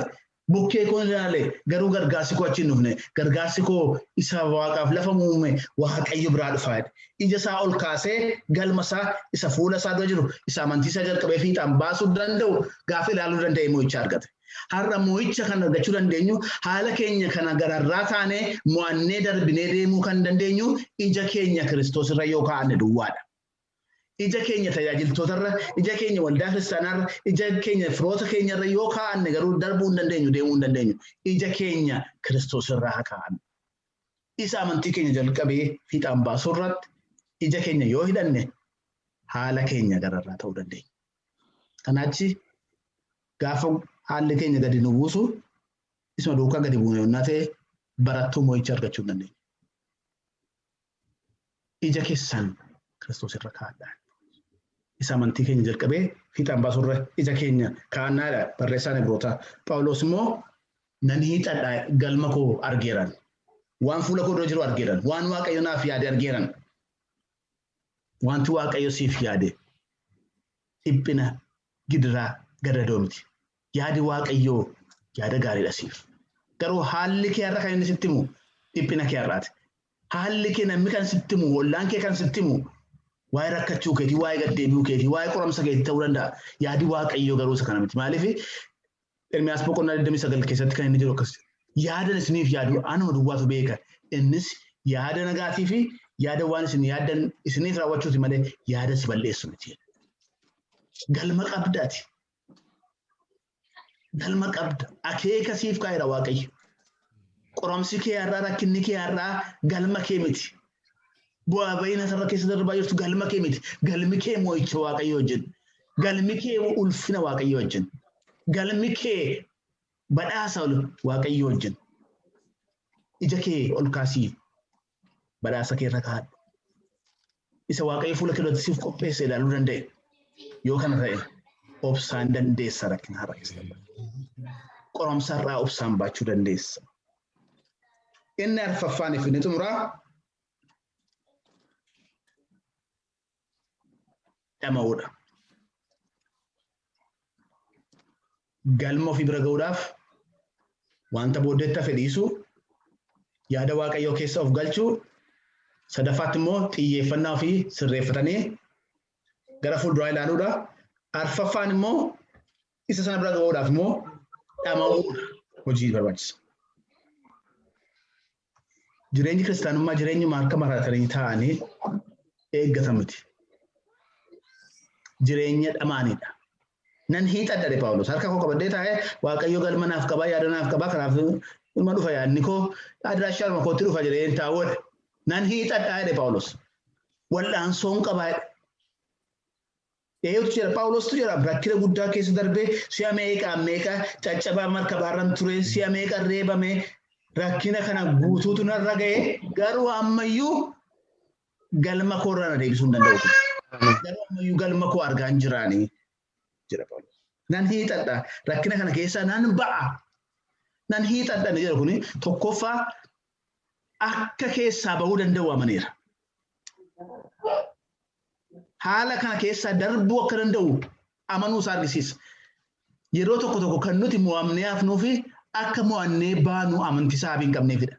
bukkee koo ilaale, garuu gargaarsi koo achi hin dhufne. Gargaarsi koo isa waaqaaf lafa uume waaqayyo biraa dhufaadha. Ija isaa ol kaasee galma isaa isa fuula isaa dura jiru isa amantii isaa jalqabee fiixaan baasuu danda'u gaafa ilaaluu danda'e mo'icha argate. Har'a mo'icha kan argachuu dandeenyu haala keenya kana gararraa taanee mo'annee darbinee deemuu kan dandeenyu ija keenya Kiristoos irra yoo kaa'anne duwwaadha. Ija keenya tajaajiltootarra, ija keenya waldaa kiristaanaarra, ija keenya firoota keenyarra yoo kaa'anne garuu darbuu hin dandeenyu, deemuu hin dandeenyu. Ija keenya Kiristoos irraa haa kaa'annu. Isa amantii keenya jalqabee fiixaan baasuu irratti ija keenya yoo hidhanne haala keenya gararraa ta'uu dandeenya. Kanaachi gaafa haalli keenya gadi nu buusu isuma duukaa gadi buune yonnaa ta'e barattuu mo'icha argachuu hin dandeenya. Ija keessan Kiristoos irra kaa'adhaa. Isa amantii keenya jalqabee fiixaan baasuu irra ija keenya kaa'annaadha barreessaan Ibrootaa. Phaawulos immoo nan hiixadhaa galma koo argeeran. Waan fuula koo dura jiru argeeran. Waan waaqayyo naaf yaade argeeran. Wanti waaqayyo siif yaade dhiphina gidiraa gadadoo miti. Yaadi waaqayyoo yaada gaariidha siif. Garuu haalli kee har'a kan inni sitti himu dhiphina kee har'aati. Haalli kee namni kan sitti himu, ollaan kee kan sitti himu waa'ee rakkachuu keetii, waa'ee gaddeebi'uu keetii, waa'ee qoramsa keetii ta'uu danda'a. Yaadi waaqayyoo garuu isa kana miti. Maaliif Ermiyaas boqonnaa 29 keessatti kan inni jiru akkas. Yaada isiniif yaadu anuma duwwaatu beeka. Innis yaada nagaatii fi yaada waan isin yaaddan isiniif raawwachuuti malee yaada si balleessu miti. Galma qabdaati. Galma qabda. Akeeka siif kaa'eera waaqayyo. Qoramsi kee har'aa, rakkinni kee har'aa galma kee miti. Bu'aa ba'iin asirra keessa darbaa jirtu galma kee miti. Galmi kee mo'icha waaqayyo wajjin. Galmi kee ulfina waaqayyo wajjin. Galmi kee badhaasa waaqayyo wajjin. Ija kee ol kaasii badhaasa kee irra kaa'adhu. Isa waaqayyo fuula kee duratti siif qopheesse ilaaluu danda'e. Yoo kana ta'e obsaan dandeessa rakkina har'a keessa. Qoromsarraa obsaan baachuu dandeessa. Inni arfaffaan ifni xumuraa dhama'uudha. Galma ofii bira ga'uudhaaf wanta booddeetta fedhiisu yaada waaqayyoo keessa of galchuu sadaffaatti immoo xiyyeeffannaa ofii sirreeffatanii gara fuulduraa ilaaluudha. Arfaffaan immoo isa sana bira ga'uudhaaf immoo dhama'uudha hojii barbaachisa. Jireenyi kiristaanummaa jireenyuma harka maratanii ta'anii eeggatan miti. Jireenya dhamaanidha. Nan hiixadha de Paawulos harka koo qabadhee taa'ee waaqayyo galma naaf qabaa yaada naaf qabaa kanaaf ilma dhufa yaadni koo adiraashaa ilma kootti dhufa jedheen taa'uudha. Nan hiixadha de Paawulos. Wal'aansoon qabaa. Eeyyotu jira Paawulostu jira rakkina guddaa keessa darbee si'a meeqa caccabaa markabaarran ture si'a meeqa reebame rakkina kana guutuutu narra ga'ee garuu ammayyuu galma koorraa na deebisuu hin danda'u. Garuu ammayyuu galma koo argaa hin jiraanii jira Paawulos. Nan hiixadha rakkina kana keessaa nan ba'a. Nan hiixadha ni jedhu kuni tokkoffaa akka keessaa bahuu danda'u amaneera. Haala kana keessaa darbuu akka danda'u amanuu isaa argisiisa. Yeroo tokko kan nuti mo'amnee hafnuu fi akka mo'annee baanu amantii isaa hin qabneefidha.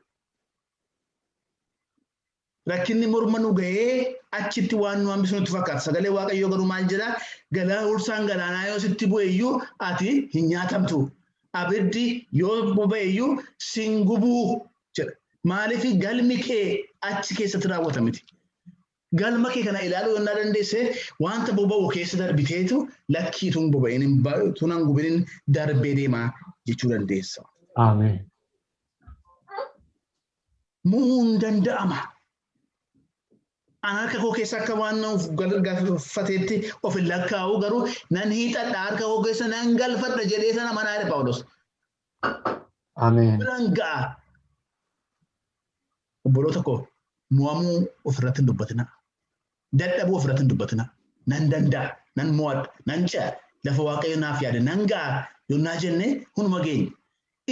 Rakkinni morma nu ga'ee achitti waan nu hambisu nutti fakkaata. Sagalee waaqayyoo garuu maal jedhaa? Ursaan galaanaa yoo sitti bu'e iyyuu ati hin nyaatamtu. Abiddi yoo boba'e iyyuu sin gubuu jedha. Maaliif galmi kee achi keessatti raawwata miti. Galma kee kana ilaaluu yoo dandeesse wanta boba'u keessa darbiteetu lakkiituun boba'in tunan gubinin darbee deemaa jechuu dandeessa. Ameen. Muun danda'ama. Ana harka koo keessa akka waan galfateetti of hin lakkaa'u garuu nan hiixadha harka koo keessa nan galfadha jedhee sana manaa jedhe Paawulos. Ameen. Biraan ga'a. Obboloota koo mo'amuu ofirratti hin dubbatina. Dadhabuu ofirratti hin dubbatina. Nan danda'a, nan mo'adha, nan ce'a, lafa waaqayyo naaf yaada, nan ga'a yonnaa jenne hunduma geenya.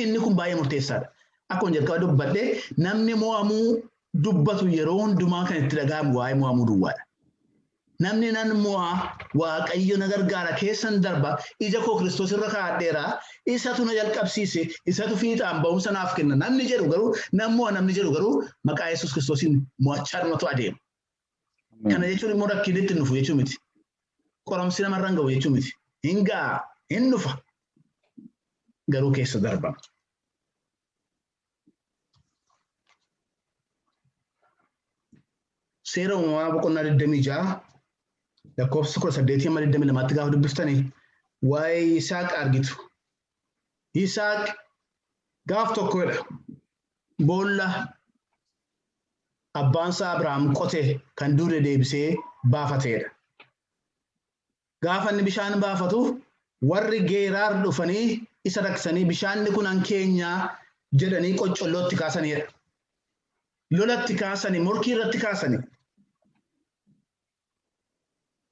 Inni kun baay'ee murteessaadha. Akkuma jalqaba dubbadhee namni mo'amuu dubbatu yeroo hundumaa kan itti dhaga'amu waa'ee mo'amuu duwwaadha. Namni nan mo'a waaqayyo na gargaara keessan darba ija koo Kiristoos irra kaa'adheera isatu na jalqabsiise isatu fiixaan ba'umsa naaf kenna namni jedhu garuu nan mo'a namni jedhu garuu maqaa Yesuus Kiristoosiin mo'achaa dhumatu adeema. Kana jechuun immoo rakkinni itti nufu jechuu miti. Qoromsi namarraan ga'u jechuu miti. Hin ga'a hin dhufa garuu keessa darbama. Seera uumamaa boqonnaa 26 lakkoofsa 18-22 gaafa dubbiftanii waa'ee Yisaaq argitu. Yisaaq gaaf tokkodha. Boolla abbaan isaa Abrahaam qote kan dure deebisee baafateedha. Gaafa inni bishaan baafatu warri Geeraar dhufanii isa rakkisanii bishaanni kun an keenyaa jedhanii qoccollootti kaasaniidha. Lolatti kaasanii morkii irratti kaasanii.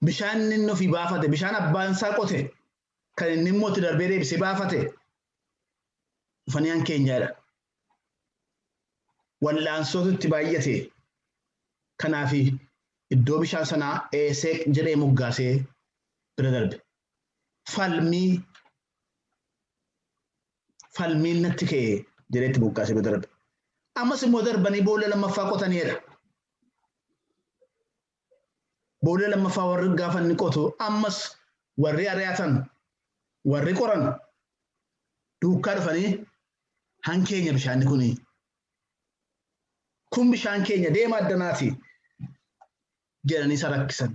Bishaan inni ofii baafate bishaan abbaan isaa qote kan inni immoo itti darbee deebisee baafate dhufanii an keenyaadha. Wallaansootu itti baay'ate. Kanaaf iddoo bishaan sanaa Eeseq jedhee moggaasee bira darbe. Falmiin natti ka'e jedhee itti moggaasee bira darbe. Ammas immoo darbanii boolla lammaffaa qotaniidha. Boolla lammaffaa warri gaafa inni qotu ammas warri ari'atan warri qoran duukaa dhufanii hankeenya bishaanni kuni. Kun bishaan keenya deema addanaati jedhanii isa rakkisan.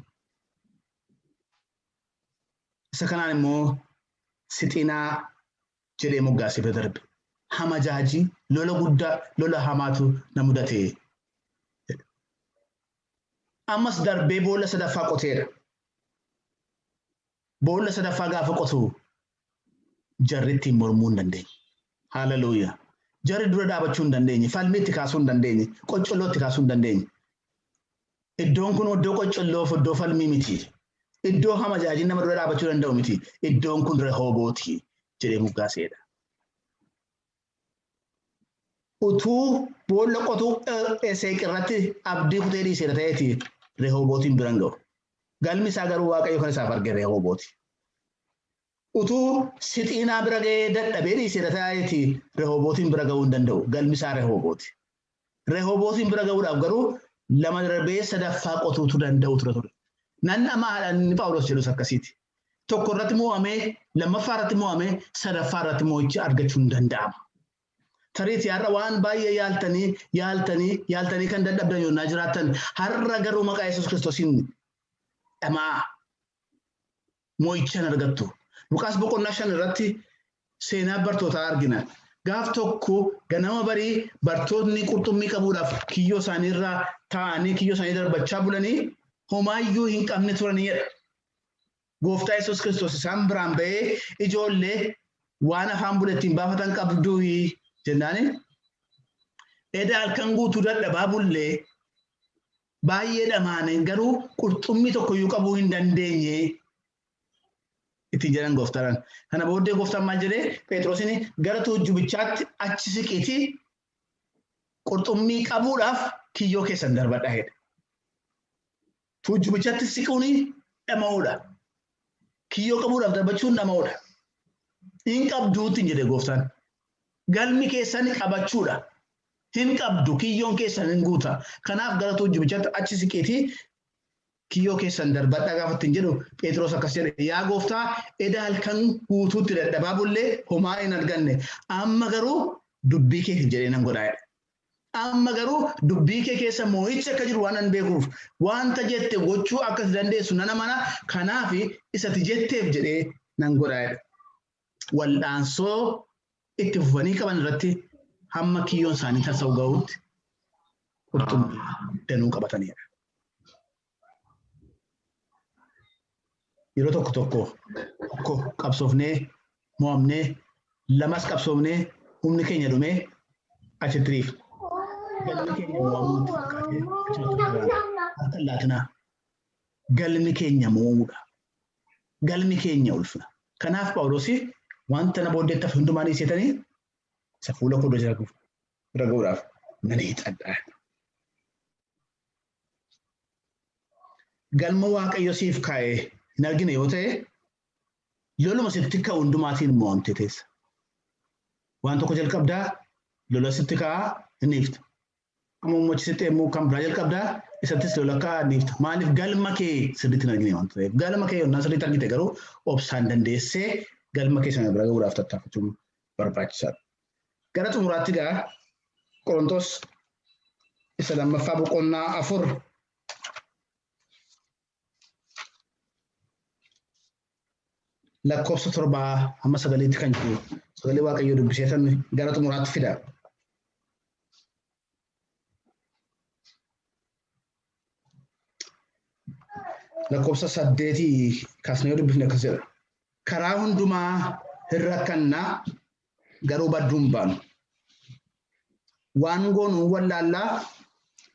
Isa kanaan immoo Sixinaa jedhee moggaasee bira darbe. Hamajaajii lola guddaa lola hamaatu na mudate. Ammas darbee boolla sadaffaa qoteedha. Boolla sadaffaa gaafa qotu jarri ittiin mormuu hin dandeenye. Haaleluyyaa. Jarri dura dhaabachuu hin dandeenye. Falmii itti kaasuu hin dandeenye. Qoccolloo itti kaasuu hin dandeenye. Iddoon kun iddoo qoccolloof iddoo falmii miti. Iddoo hama jaajin nama dura dhaabachuu danda'u miti. Iddoon kun Rehoobooti jedhee moggaaseedha. Utuu boolla qotuu Eseeq irratti abdii kutee dhiiseera ta'eeti Rehoobotiin biran ga'u. Galmi isaa garuu Waaqayyo kan isaaf arge Rehoobooti. Utuu Sixiinaa bira ga'ee dadhabee dhiiseera ta'eeti Rehoobotiin bira ga'uu hin danda'u. Galmi isaa Rehoobooti. Rehoobotiin bira ga'uudhaaf garuu lama darbee sadaffaa qotuutu danda'u ture. Nan amaadhaan Phaawulos jedhus akkasiiti. Tokko irratti mo'amee, lammaffaa irratti mo'amee, sadaffaa irratti mo'icha argachuu hin danda'amu. Tariiti har'a waan baay'ee yaaltanii kan dadhabdan yoonnaa jiraattan har'a garuu maqaa Yesuus Kiristoosiin dhamaa mo'ichaan argattu. Luqaas boqonnaa 5 irratti seenaa bartootaa argina. Gaaf tokko ganama barii bartoonni qurxummii qabuudhaaf kiyyoo isaanii irraa taa'anii kiyyoo isaanii darbachaa bulanii homaayyuu hin qabne turanidha. Gooftaa Yesuus Kiristoos isaan biraan ba'ee ijoollee waan afaan bulettiin baafatan qabduu jennaani. Eda halkan guutuu dadhabaa bullee baay'ee dhamaane garuu qurxummii tokkoyyuu qabuu hin dandeenye ittiin jedhan gooftaan. Kana booddee gooftaan maal jedhee Phexrosin gara tuujjubichaatti achi siqiitii qurxummii qabuudhaaf kiyyoo keessan darbadhaa jedhe. Tuujjubichatti siquun dhama'uudha. Kiyyoo qabuudhaaf darbachuun dhama'uudha. Hin qabduutti jedhe gooftaan. Galmi keessan qabachuudha. Hin qabdu kiyyoon keessan hin guuta. Kanaaf gara tuujjubichaatti achi siqiitii kiyyoo keessan darbadhaa gaafattiin jedhu Phexros akkas jedhe yaa gooftaa eda halkan guutuutti dadhabaa bullee homaa hin arganne amma garuu dubbii kee jedhee nan godhaa jedha. Amma garuu dubbii kee keessa mo'ichi akka jiru waan an beekuuf wanta jette gochuu akkas dandeessu nan amana kanaaf isatti jetteef jedhee nan godhaa jedha. Waldhaansoo itti fufanii qaban irratti hamma kiyyoon isaanii tarsa'u ga'uutti qurxummii danuu qabatanidha. Yeroo tokko qabsoofnee mo'amnee lamas qabsoofnee humni keenya dhumee achitti riifna. Galmi keenya mo'amuutti harka laatinaa. Galmi keenya mo'amuudha. Galmi keenya ulfina. Kanaaf Phaawulos wanta na booddeetti hafe hundumaa dhiisetanii isa fuula koo dura bira ga'uudhaaf nan hiixadha. Galma Waaqayyo siif kaa'ee hin argine yoo ta'e loluma sitti ka'u hundumaatiin mo'amte teessa. Waan tokko jalqabdaa lola sitti ka'aa hin dhiifta. Amma uummachiisitti immoo kan biraa jalqabdaa isattis lola ka'aa hin dhiifta. Maaliif galma kee sirriitti hin argine waan ta'eef galma kee yonnaa sirriitti argite garuu obsaan dandeessee galma kee sana bira ga'uudhaaf tattaafachuun barbaachisaadha. Gara xumuraatti gaa Qorontos isa lammaffaa boqonnaa 4 lakkoofsa 7 hamma 9tti kan jiru sagalee Waaqayyoo dubbiseetan gara xumuraatti fida. Lakkoofsa 8 kaasnee dubbifne akkas jedha. Karaa hundumaa hin rakkannaa garuu badduu hin baanu. Waan goonuu wallaallaa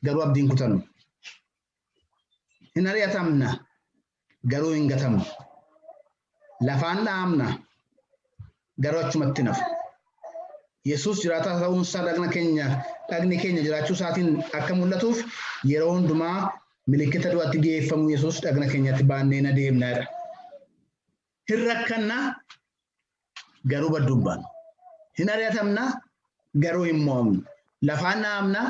garuu abdiin kutannu. Hin ari'atamna garuu hin gatamnu. Lafaan dhaamna garuu achumatti nafu. Yesuus jiraataa ta'uunsaa dhagni keenya jiraachuu isaatiin akka mul'atuuf yeroo hundumaa milikkita du'aatti dhiyeeffamu Yesuus dhagna keenyatti baannee na deemnaadha. Hin rakkannaa garuu badduu hin baanu. Hin ari'atamna garuu hin mo'amnu. Lafaan dhaamna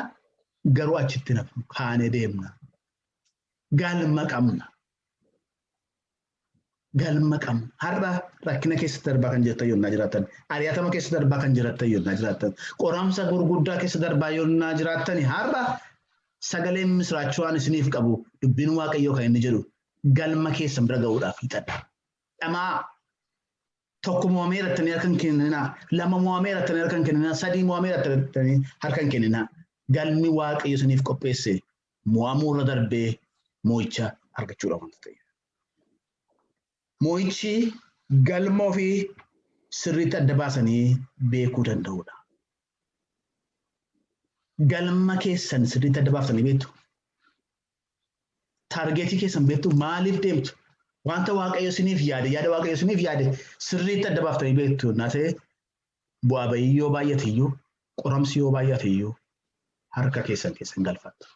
garuu achitti nafu kaanee deemna. Galma qabna. Galma qabna. Har'a rakkina keessatti darbaa kan jirtan yoonnaa jiraattan. Ari'atama keessa darbaa kan jirtan yoonnaa jiraattan. Qoramsa gurguddaa keessa darbaa yoonnaa jiraattan har'a sagaleen misraachuwaan isiniif qabu dubbiin Waaqayyoo kan inni jedhu galma keessan bira ga'uudhaaf hiixadha. Dhamaa tokko mo'amee rattanii harkan kenninaa, lama mo'amee rattanii harkan kenninaa, sadii mo'amee rattanii harkan kenninaa. Galmi Waaqayyo isiniif qopheesse mo'amuu irra darbee mo'icha argachuudha wanta ta'e. Mo'ichi galma ofii sirriitti adda baasanii beekuu danda'uudha. Galma keessan sirriitti adda baaftanii beektu. Taargeetii keessan beektu maaliif deemtu? Wanta waaqayyo isiniif yaade yaada waaqayyo isiniif yaade sirriitti adda baaftanii beektu naa ta'e bu'aa bayii yoo baay'ate iyyuu qoramsi yoo baay'ate iyyuu harka keessan galfattu.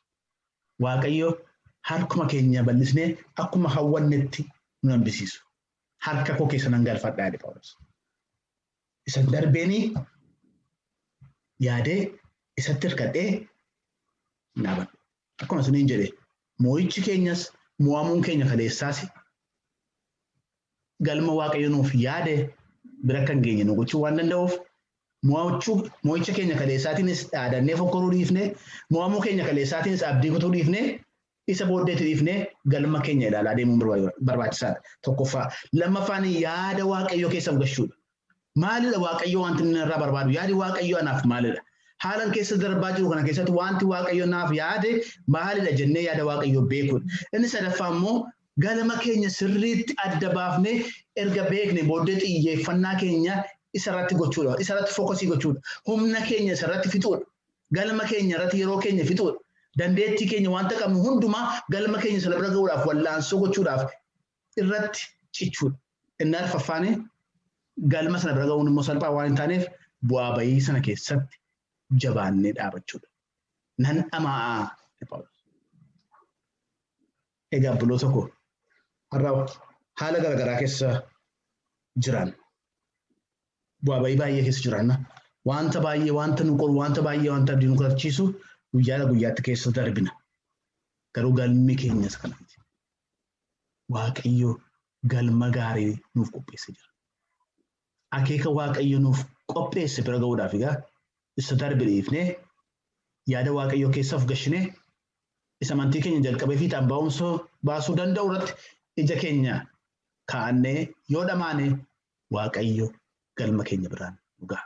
Waaqayyo harkuma keenya bal'isnee akkuma hawwannetti nu hambisiisu. Harka koo keessa nan galfadhaa jedhe Phaawulos. Isa darbeenii yaadee isatti hirkadhee dhaabadhu. Akkuma isiniin jedhe moo'ichi keenyas mo'amuun keenya kaleessaas galma waaqayyo nuuf yaade bira kan geenye nu gochuu waan danda'uuf moo'icha keenya kaleessaatiinis dhaadannee fokkoruu dhiifnee mo'amuu keenya kaleessaatiinis abdii kutuu dhiifnee isa booddeetti dhiifnee galma keenya ilaalaa deemuun barbaachisaadha. Tokkoffaa. Lammaffaan yaada waaqayyo keessa gashuudha. Maalidha waaqayyo wanti inni irraa barbaadu? Yaadi waaqayyo anaaf maalidha? Haalan keessa darbaa jiru kana keessatti wanti waaqayyo naaf yaade maalidha jennee yaada waaqayyo beekuudha. Inni sadaffaa immoo galma keenya sirriitti adda baafnee erga beekne booddee xiyyeeffannaa keenya isarratti gochuudha. Isarratti fookasii gochuudha. Humna keenya isarratti fixuudha. Galma keenya irratti yeroo keenya fixuudha. Dandeettii keenya wanta qabnu hundumaa galma keenya sana bira ga'uudhaaf wallaansoo gochuudhaaf irratti cichuudha. Inni arfaffaanii galma sana bira ga'uun immoo salphaa waan hin taaneef bu'aa bayii sana keessatti jabaannee dhaabachuudha. Nan dhama'aa. Egaa buloota koo har'a haala garaagaraa keessa jiran bu'aa bayii baay'ee keessa jiranna wanta baay'ee wanta nu qoru wanta baay'ee wanta abdii nu kutachiisu guyyaa guyyaatti keessa darbina. Garuu galmi keenyas kana miti. Waaqayyo galma gaarii nuuf qopheessee jira. Akeeka waaqayyo nuuf qopheesse bira ga'uudhaaf egaa isa darbe dhiifnee yaada waaqayyo keessaaf gashinee isa amantii keenya jalqabee fiixaan baasuu danda'u irratti ija keenya kaa'annee yoo dhamaane waaqayyo galma keenya biraan nu ga'a.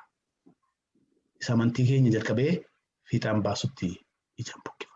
Isa amantii keenya jalqabee fiixaan baasutti ijaan buqqifama.